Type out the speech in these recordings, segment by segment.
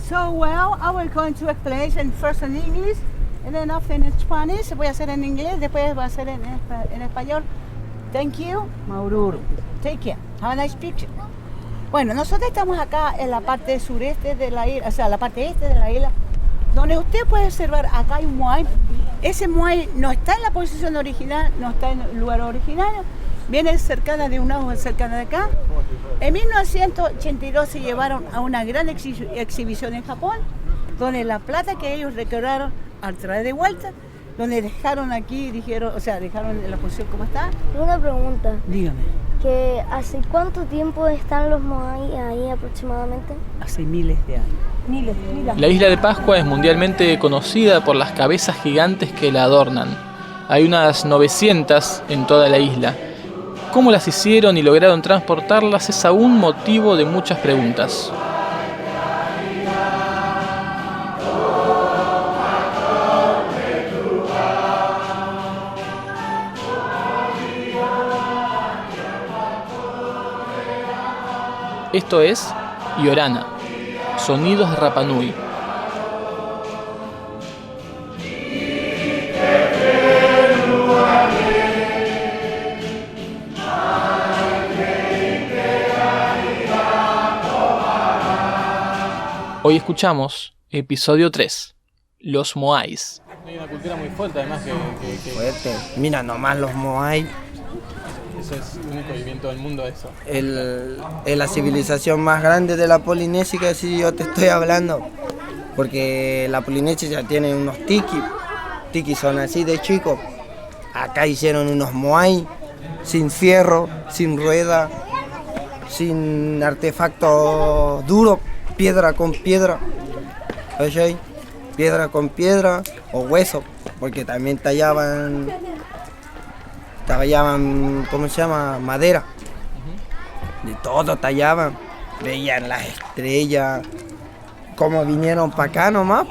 So, well, I will go into explanation first in English and then after in Spanish. Voy a hacer en inglés, después voy a hacer en español. Thank you, Maururu. Take care. Have a nice picture. Bueno, nosotros estamos acá en la parte sureste de la isla, o sea, la parte este de la isla, donde usted puede observar, acá hay un moai. Ese moai no está en la posición original, no está en el lugar original, viene cercana de un agua cercana de acá. En 1982 se llevaron a una gran exhibición en Japón, donde la plata que ellos recaudaron al traer de vuelta, donde dejaron aquí, dijeron, o sea, dejaron en la posición como está. Una pregunta. Dígame. Que ¿hace cuánto tiempo están los moai ahí aproximadamente? Hace miles de años. Miles. La isla de Pascua es mundialmente conocida por las cabezas gigantes que la adornan. Hay unas 900 en toda la isla. ¿Cómo las hicieron y lograron transportarlas? Es aún motivo de muchas preguntas. Esto es Iorana, sonidos de Rapa Nui. Hoy escuchamos episodio 3, los Moais. Hay una cultura muy fuerte además que... Fuerte. Mira nomás los Moai. Eso es único y bien todo el mundo eso. Es la civilización más grande de la Polinesia, que si yo te estoy hablando. Porque la Polinesia ya tiene unos tiki. Tiki son así de chicos. Acá hicieron unos Moai sin fierro, sin rueda, sin artefactos duros, piedra con piedra. ¿Oye? Piedra con piedra o hueso, porque también tallaban, ¿cómo se llama? Madera. De todo tallaban. Veían las estrellas, cómo vinieron para acá nomás.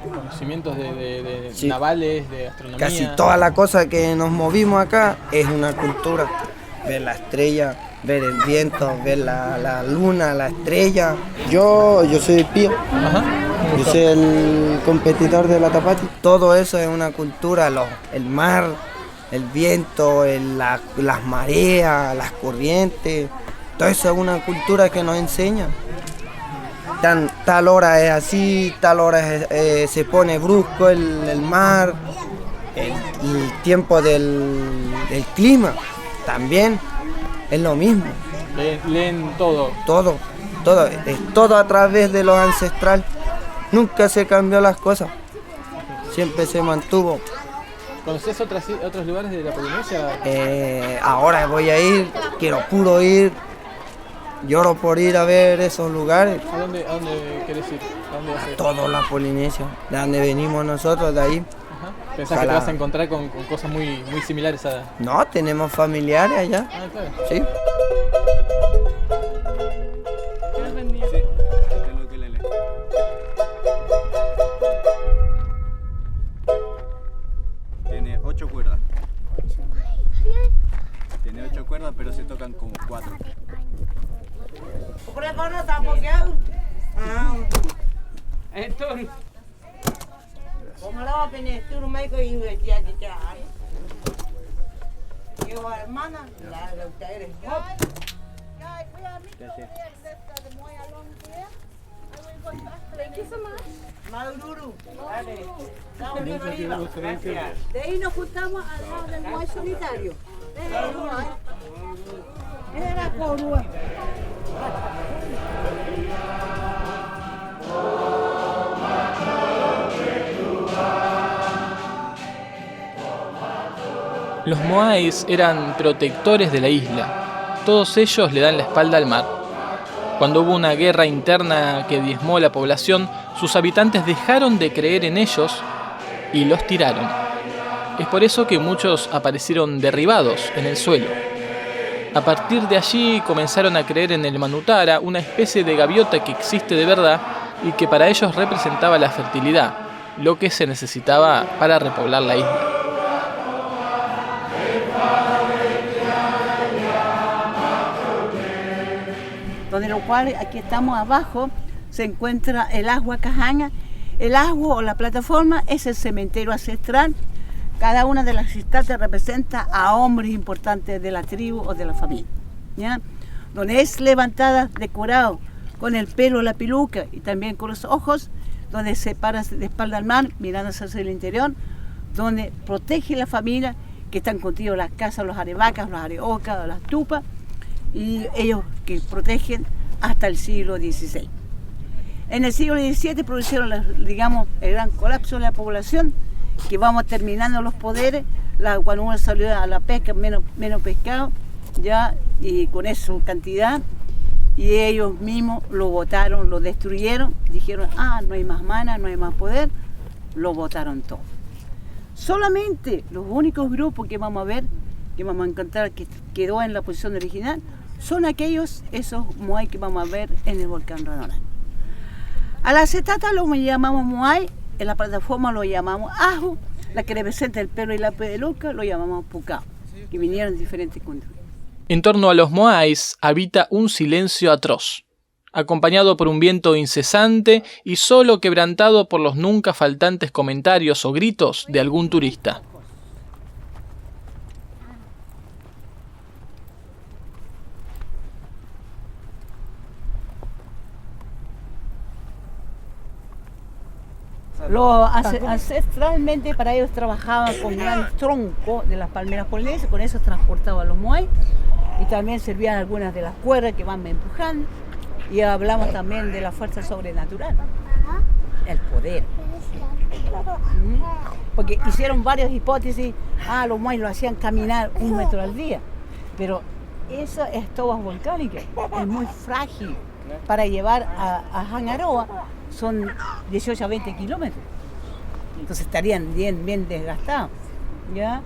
Conocimientos de Sí. navales, de astronomía. Casi toda la cosa que nos movimos acá es una cultura. Ver la estrella, ver el viento, ver la luna, la estrella. Yo soy Pío. Ajá. Yo soy el competidor de la Tapati. Todo eso es una cultura, el mar, el viento, las mareas, las corrientes. Todo eso es una cultura que nos enseña. Tal hora es así, tal hora se pone brusco el mar, el tiempo del clima también es lo mismo. Leen todo. Todo, es todo a través de lo ancestral. Nunca se cambió las cosas, siempre se mantuvo. ¿Conoces otros lugares de la Polinesia? Ahora voy a ir, quiero puro ir, lloro por ir a ver esos lugares. ¿A dónde querés ir? ¿A dónde vas a ir? Toda la Polinesia, de donde venimos nosotros, de ahí. Ajá. ¿Pensás que te vas a encontrar con cosas muy similares a...? No, tenemos familiares allá, Ah, claro. sí. Tiene 8 cuerdas. Tiene 8 cuerdas, pero se tocan como 4. De ahí nos juntamos al lado del moai solitario. Era corua. Los Moais eran protectores de la isla. Todos ellos le dan la espalda al mar. Cuando hubo una guerra interna que diezmó la población, sus habitantes dejaron de creer en ellos y los tiraron. Es por eso que muchos aparecieron derribados en el suelo. A partir de allí comenzaron a creer en el Manutara, una especie de gaviota que existe de verdad y que para ellos representaba la fertilidad, lo que se necesitaba para repoblar la isla. Donde lo cual aquí estamos abajo, se encuentra el agua Cajanga. El agua o la plataforma es el cementerio ancestral. Cada una de las estatuas representa a hombres importantes de la tribu o de la familia, ¿ya? Donde es levantada, decorado con el pelo, la peluca y también con los ojos, donde se para de espalda al mar, mirando hacia el interior, donde protege la familia, que están contigo las casas, los arebacas, los areocas, las tupas, y ellos que protegen hasta el siglo XVI. En el siglo XVII produjeron, digamos, el gran colapso de la población, que vamos terminando los poderes, cuando uno salió a la pesca, menos pescado, ya, y con eso cantidad, y ellos mismos lo botaron, lo destruyeron, dijeron, no hay más mana, no hay más poder, lo botaron todo. Solamente los únicos grupos que vamos a ver, que vamos a encontrar que quedó en la posición original, son esos moai que vamos a ver en el volcán Ranora. A la acetata lo llamamos moai, en la plataforma lo llamamos ajo, la que representa el pelo y la peluca lo llamamos pucao, que vinieron de diferentes culturas. En torno a los moais habita un silencio atroz, acompañado por un viento incesante y solo quebrantado por los nunca faltantes comentarios o gritos de algún turista. Ancestralmente para ellos trabajaban con gran tronco de las palmeras polinesias, con eso transportaban los moai y también servían algunas de las cuerdas que van empujando, y hablamos también de la fuerza sobrenatural, el poder. Porque hicieron varias hipótesis, los moai lo hacían caminar 1 metro al día, pero esa es toba volcánica, es muy frágil. Para llevar a Hangaroa son 18 a 20 kilómetros, entonces estarían bien desgastados, ¿ya?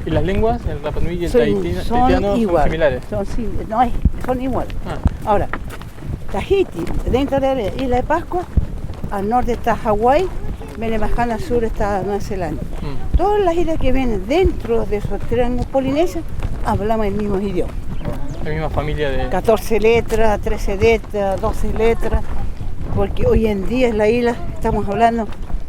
¿Y las lenguas, el Rapa Nui y el tahitiano, son similares? Son iguales. Ahora, Tahiti, dentro de la isla de Pascua, al norte está Hawái, viene bajando al sur está Nueva Zelanda. Todas las islas que vienen dentro de esos triángulos polinesios hablamos el mismo idioma. La misma familia de... 14 letras, 13 letras, 12 letras, porque hoy en día en la isla estamos hablando,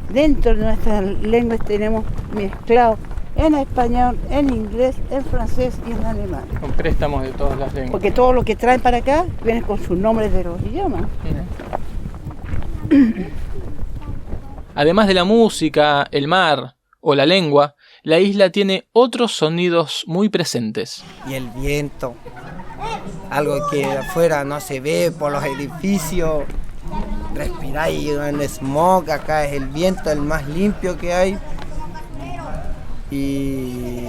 dentro de nuestras lenguas tenemos mezclado en español, en inglés, en francés y en alemán. Con préstamos de todas las lenguas. Porque todo lo que traen para acá viene con sus nombres de los idiomas. Además de la música, el mar o la lengua, la isla tiene otros sonidos muy presentes. Y el viento, algo que afuera no se ve por los edificios, respiráis en smog, acá es el viento el más limpio que hay. Y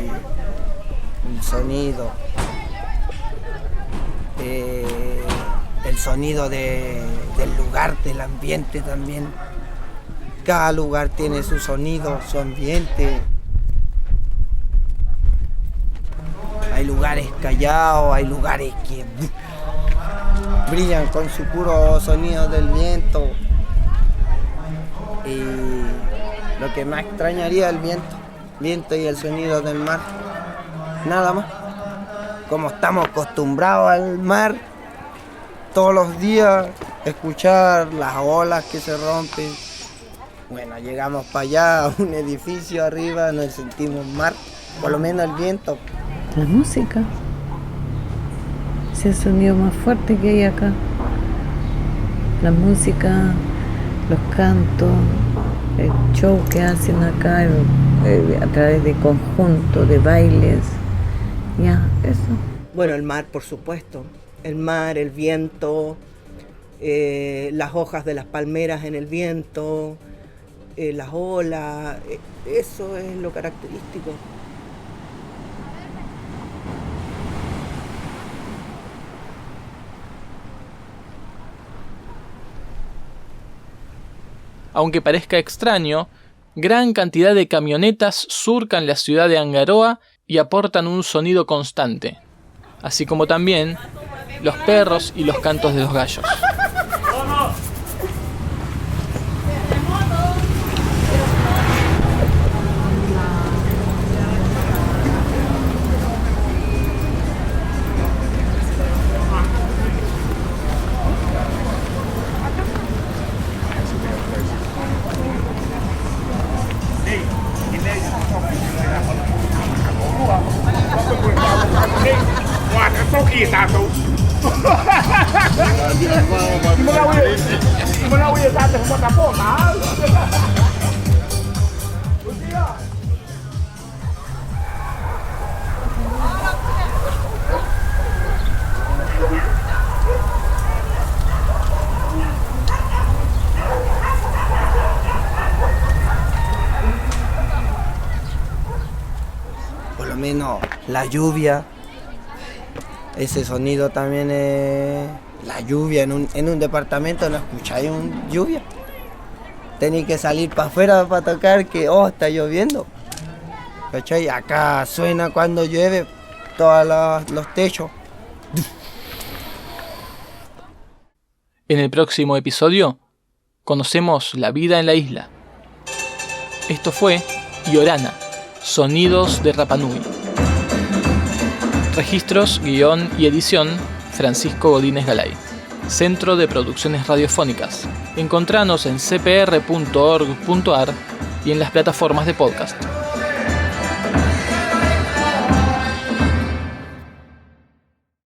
el sonido, el sonido del lugar, del ambiente también. Cada lugar tiene su sonido, su ambiente. Hay lugares callados, hay lugares que brillan con su puro sonido del viento. Y lo que más extrañaría es el viento y el sonido del mar, nada más. Como estamos acostumbrados al mar, todos los días escuchar las olas que se rompen. Bueno, llegamos para allá, a un edificio arriba, nos sentimos mar, por lo menos el viento. La música, es el sonido más fuerte que hay acá. La música, los cantos, el show que hacen acá a través de conjuntos, de bailes, ya, eso. Bueno, el mar, por supuesto. El mar, el viento, las hojas de las palmeras en el viento, las olas, eso es lo característico. Aunque parezca extraño, gran cantidad de camionetas surcan la ciudad de Angaroa y aportan un sonido constante, así como también los perros y los cantos de los gallos. Por lo menos la lluvia, ese sonido también es la lluvia. En un departamento no escucháis lluvia. Tenéis que salir para afuera para tocar que está lloviendo. ¿Cachai? Acá suena cuando llueve todos los techos. En el próximo episodio conocemos la vida en la isla. Esto fue Iorana, Sonidos de Rapa Nui. Registros, guión y edición, Francisco Godínez Galay. Centro de Producciones Radiofónicas. Encontranos en cpr.org.ar y en las plataformas de podcast.